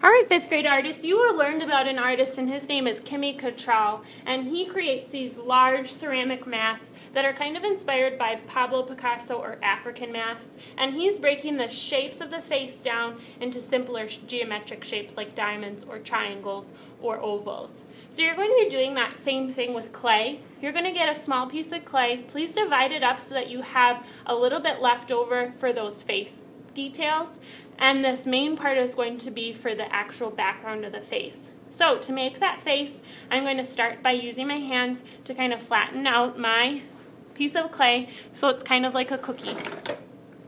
All right, fifth grade artists, you will learn about an artist, and his name is Cantrell, and he creates these large ceramic masks that are kind of inspired by Pablo Picasso or African masks, and he's breaking the shapes of the face down into simpler geometric shapes like diamonds or triangles or ovals. So you're going to be doing that same thing with clay. You're going to get a small piece of clay. Please divide it up so that you have a little bit left over for those face details, and this main part is going to be for the actual background of the face. So to make that face, I'm going to start by using my hands to kind of flatten out my piece of clay so it's kind of like a cookie.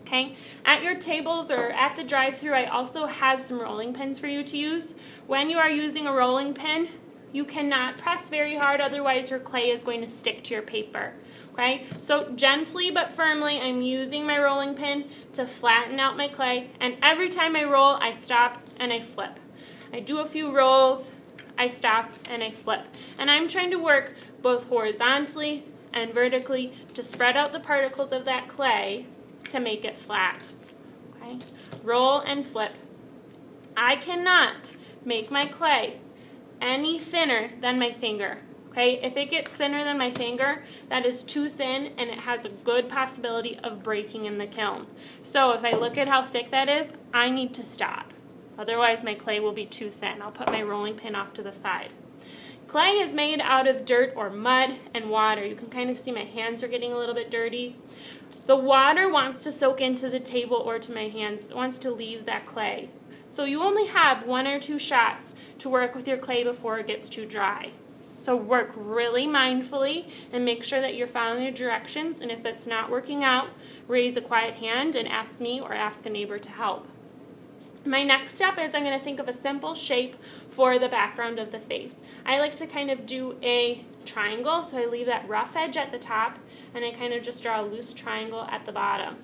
Okay? At your tables or at the drive-thru, I also have some rolling pins for you to use. When you are using a rolling pin, you cannot press very hard, otherwise your clay is going to stick to your paper. Okay, so gently but firmly, I'm using my rolling pin to flatten out my clay, and every time I roll, I stop and I flip. I do a few rolls, I stop and I flip. And I'm trying to work both horizontally and vertically to spread out the particles of that clay to make it flat. Okay, roll and flip. I cannot make my clay any thinner than my finger. Okay, if it gets thinner than my finger, that is too thin and it has a good possibility of breaking in the kiln. So if I look at how thick that is, I need to stop. Otherwise my clay will be too thin. I'll put my rolling pin off to the side. Clay is made out of dirt or mud and water. You can kind of see my hands are getting a little bit dirty. The water wants to soak into the table or to my hands. It wants to leave that clay. So you only have 1 or 2 shots to work with your clay before it gets too dry. So work really mindfully and make sure that you're following the directions, and if it's not working out, raise a quiet hand and ask me or ask a neighbor to help. My next step is I'm going to think of a simple shape for the background of the face. I like to kind of do a triangle, so I leave that rough edge at the top and I kind of just draw a loose triangle at the bottom.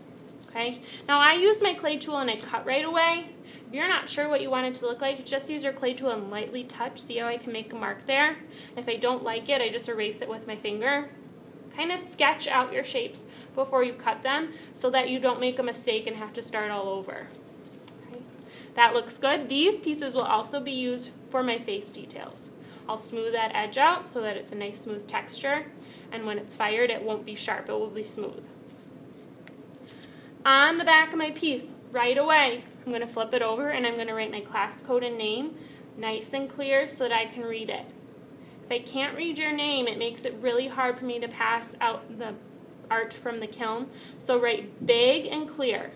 Okay? Now I use my clay tool and I cut right away. If you're not sure what you want it to look like, just use your clay tool and lightly touch. See how I can make a mark there? If I don't like it, I just erase it with my finger. Kind of sketch out your shapes before you cut them so that you don't make a mistake and have to start all over. Okay. That looks good. These pieces will also be used for my face details. I'll smooth that edge out so that it's a nice smooth texture, and when it's fired it won't be sharp, it will be smooth. On the back of my piece, right away, I'm going to flip it over and I'm going to write my class code and name nice and clear so that I can read it. If I can't read your name, it makes it really hard for me to pass out the art from the kiln. So write big and clear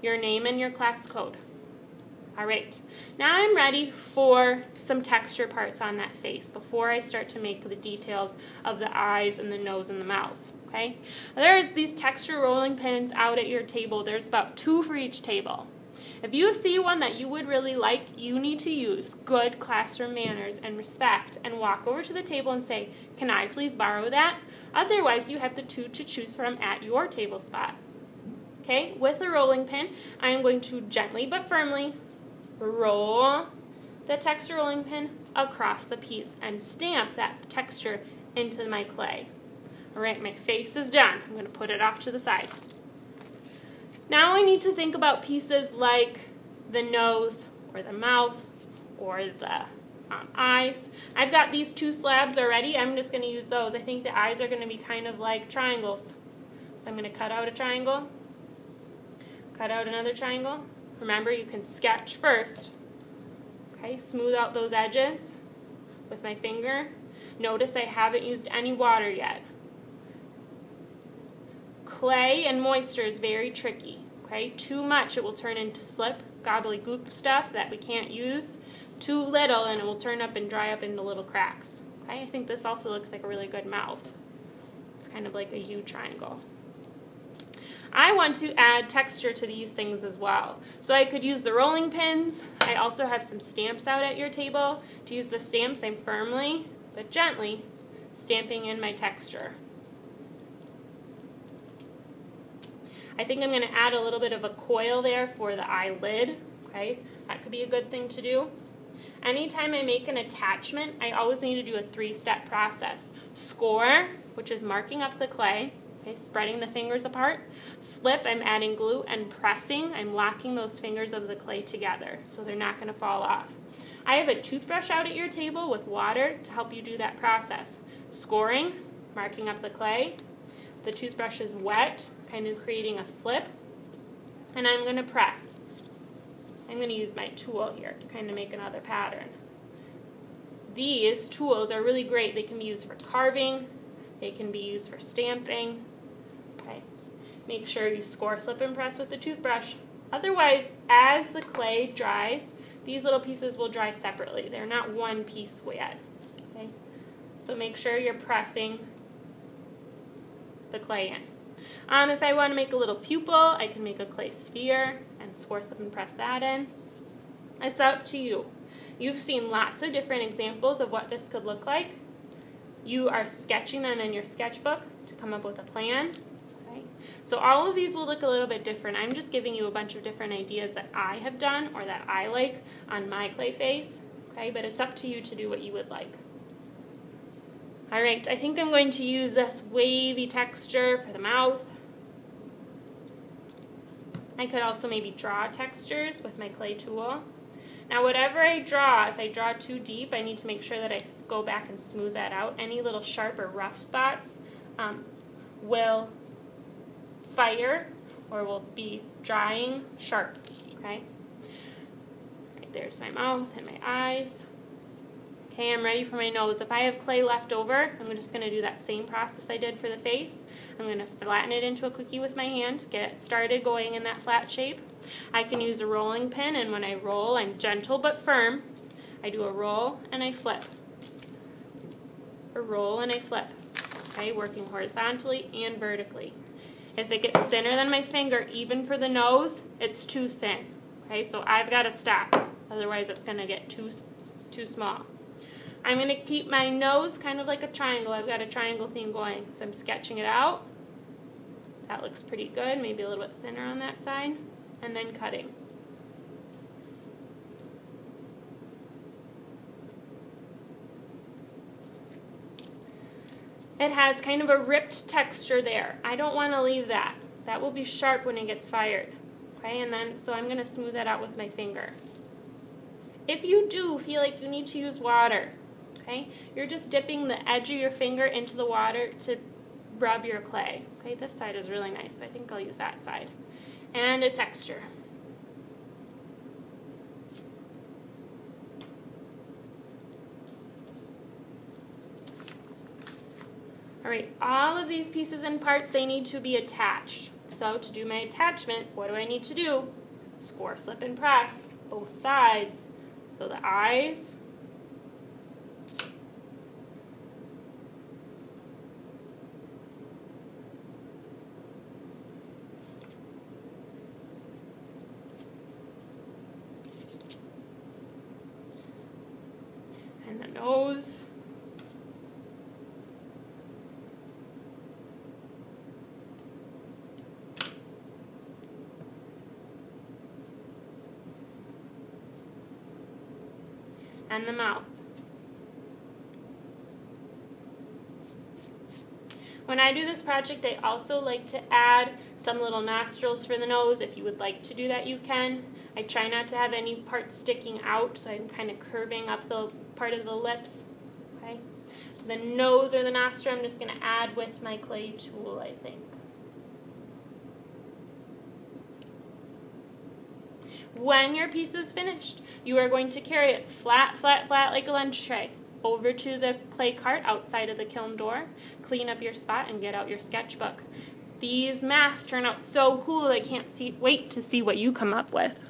your name and your class code. All right, now I'm ready for some texture parts on that face before I start to make the details of the eyes and the nose and the mouth. Okay? There's these texture rolling pins out at your table. There's about 2 for each table. If you see one that you would really like, you need to use good classroom manners and respect and walk over to the table and say, "Can I please borrow that?" Otherwise, you have the 2 to choose from at your table spot. Okay? With a rolling pin, I am going to gently but firmly roll the texture rolling pin across the piece and stamp that texture into my clay. Alright, my face is done. I'm going to put it off to the side. Now I need to think about pieces like the nose or the mouth or the eyes. I've got these 2 slabs already. I'm just going to use those. I think the eyes are going to be kind of like triangles. So I'm going to cut out a triangle, cut out another triangle. Remember, you can sketch first. Okay, smooth out those edges with my finger. Notice I haven't used any water yet. Clay and moisture is very tricky. Okay, too much it will turn into slip, gobbledygook stuff that we can't use. Too little and it will turn up and dry up into little cracks. Okay, I think this also looks like a really good mouth. It's kind of like a U triangle. I want to add texture to these things as well. So I could use the rolling pins. I also have some stamps out at your table. To use the stamps, I'm firmly but gently stamping in my texture. I think I'm going to add a little bit of a coil there for the eyelid. Okay, that could be a good thing to do. Anytime I make an attachment, I always need to do a 3-step process. Score, which is marking up the clay. Okay, spreading the fingers apart. Slip, I'm adding glue, and pressing, I'm locking those fingers of the clay together so they're not going to fall off. I have a toothbrush out at your table with water to help you do that process. Scoring, marking up the clay. The toothbrush is wet, kind of creating a slip. And I'm going to press. I'm going to use my tool here to kind of make another pattern. These tools are really great. They can be used for carving. They can be used for stamping. Okay. Make sure you score, slip, and press with the toothbrush. Otherwise, as the clay dries, these little pieces will dry separately. They're not one piece yet. Okay. So make sure you're pressing the clay in. If I want to make a little pupil, I can make a clay sphere and score, slip, and press that in. It's up to you. You've seen lots of different examples of what this could look like. You are sketching them in your sketchbook to come up with a plan. Okay? So all of these will look a little bit different. I'm just giving you a bunch of different ideas that I have done or that I like on my clay face. Okay? But it's up to you to do what you would like. Alright, I think I'm going to use this wavy texture for the mouth. I could also maybe draw textures with my clay tool. Now whatever I draw, if I draw too deep, I need to make sure that I go back and smooth that out. Any little sharp or rough spots will fire or will be drying sharp. Okay? Right, there's my mouth and my eyes. Okay, I'm ready for my nose. If I have clay left over, I'm just going to do that same process I did for the face. I'm going to flatten it into a cookie with my hand, get it started going in that flat shape. I can use a rolling pin, and when I roll, I'm gentle but firm. I do a roll and I flip. A roll and I flip. Okay, working horizontally and vertically. If it gets thinner than my finger, even for the nose, it's too thin. Okay, so I've got to stop. Otherwise, it's going to get too small. I'm going to keep my nose kind of like a triangle. I've got a triangle theme going. So I'm sketching it out. That looks pretty good. Maybe a little bit thinner on that side. And then cutting. It has kind of a ripped texture there. I don't want to leave that. That will be sharp when it gets fired. Okay, and then so I'm going to smooth that out with my finger. If you do feel like you need to use water, okay, you're just dipping the edge of your finger into the water to rub your clay. Okay, this side is really nice, so I think I'll use that side. And a texture. All right, all of these pieces and parts, they need to be attached. So to do my attachment, what do I need to do? Score, slip, and press both sides. So the eyes, and the nose, and the mouth. When I do this project, I also like to add some little nostrils for the nose. If you would like to do that, you can. I try not to have any parts sticking out, so I'm kind of curving up the part of the lips. Okay. The nose or the nostril, I'm just going to add with my clay tool, I think. When your piece is finished, you are going to carry it flat, flat, flat like a lunch tray over to the clay cart outside of the kiln door, clean up your spot, and get out your sketchbook. These masks turn out so cool, I can't wait to see what you come up with.